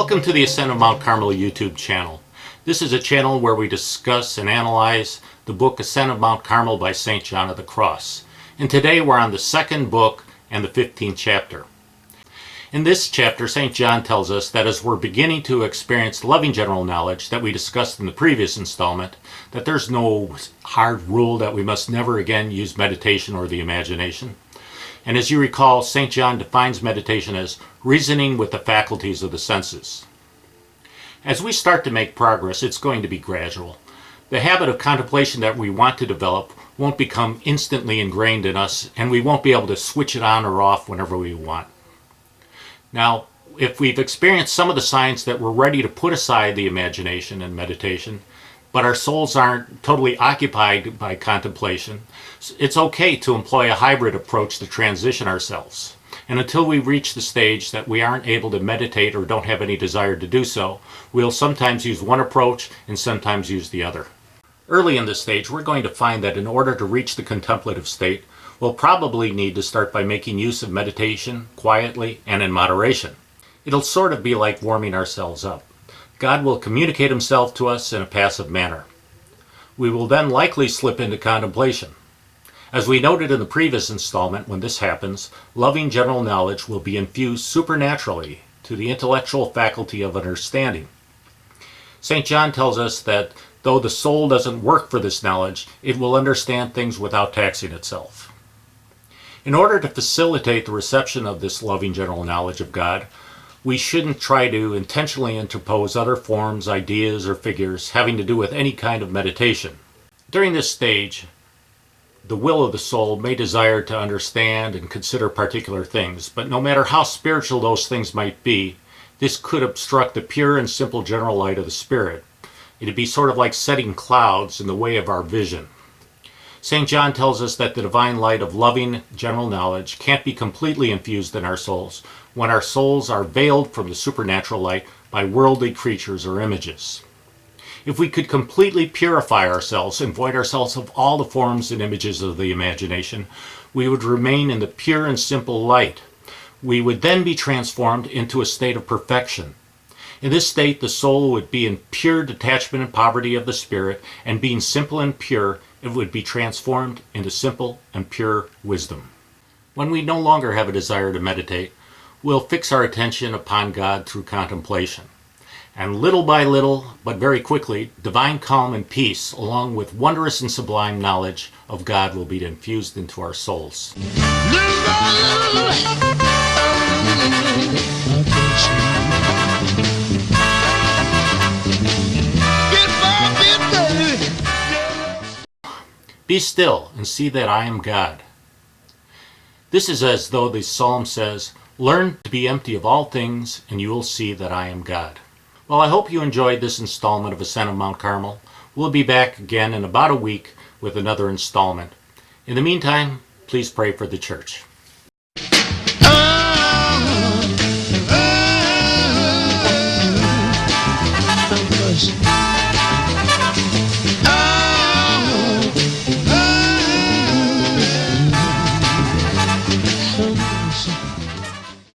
Welcome to the Ascent of Mount Carmel YouTube channel. This is a channel where we discuss and analyze the book Ascent of Mount Carmel by St. John of the Cross. And today we're on the second book and the 15th chapter. In this chapter, St. John tells us that as we're beginning to experience loving general knowledge that we discussed in the previous installment, that there's no hard rule that we must never again use meditation or the imagination. And as you recall, St. John defines meditation as reasoning with the faculties of the senses. As we start to make progress, it's going to be gradual. The habit of contemplation that we want to develop won't become instantly ingrained in us, and we won't be able to switch it on or off whenever we want. Now, if we've experienced some of the signs that we're ready to put aside the imagination and meditation, but our souls aren't totally occupied by contemplation, it's okay to employ a hybrid approach to transition ourselves. And until we reach the stage that we aren't able to meditate or don't have any desire to do so, we'll sometimes use one approach and sometimes use the other. Early in this stage, we're going to find that in order to reach the contemplative state, we'll probably need to start by making use of meditation quietly and in moderation. It'll sort of be like warming ourselves up. God will communicate himself to us in a passive manner. We will then likely slip into contemplation. As we noted in the previous installment, when this happens, loving general knowledge will be infused supernaturally to the intellectual faculty of understanding. St. John tells us that though the soul doesn't work for this knowledge, it will understand things without taxing itself. In order to facilitate the reception of this loving general knowledge of God, we shouldn't try to intentionally interpose other forms, ideas, or figures having to do with any kind of meditation. During this stage, the will of the soul may desire to understand and consider particular things, but no matter how spiritual those things might be, this could obstruct the pure and simple general light of the Spirit. It'd be sort of like setting clouds in the way of our vision. St. John tells us that the divine light of loving general knowledge can't be completely infused in our souls when our souls are veiled from the supernatural light by worldly creatures or images. If we could completely purify ourselves and void ourselves of all the forms and images of the imagination, we would remain in the pure and simple light. We would then be transformed into a state of perfection. In this state, the soul would be in pure detachment and poverty of the spirit, and being simple and pure, it would be transformed into simple and pure wisdom. When we no longer have a desire to meditate, we'll fix our attention upon God through contemplation. And little by little, but very quickly, divine calm and peace, along with wondrous and sublime knowledge of God, will be infused into our souls. Be still and see that I am God. This is as though the psalm says, "Learn to be empty of all things, and you will see that I am God." Well, I hope you enjoyed this installment of Ascent of Mount Carmel. We'll be back again in about a week with another installment. In the meantime, please pray for the church.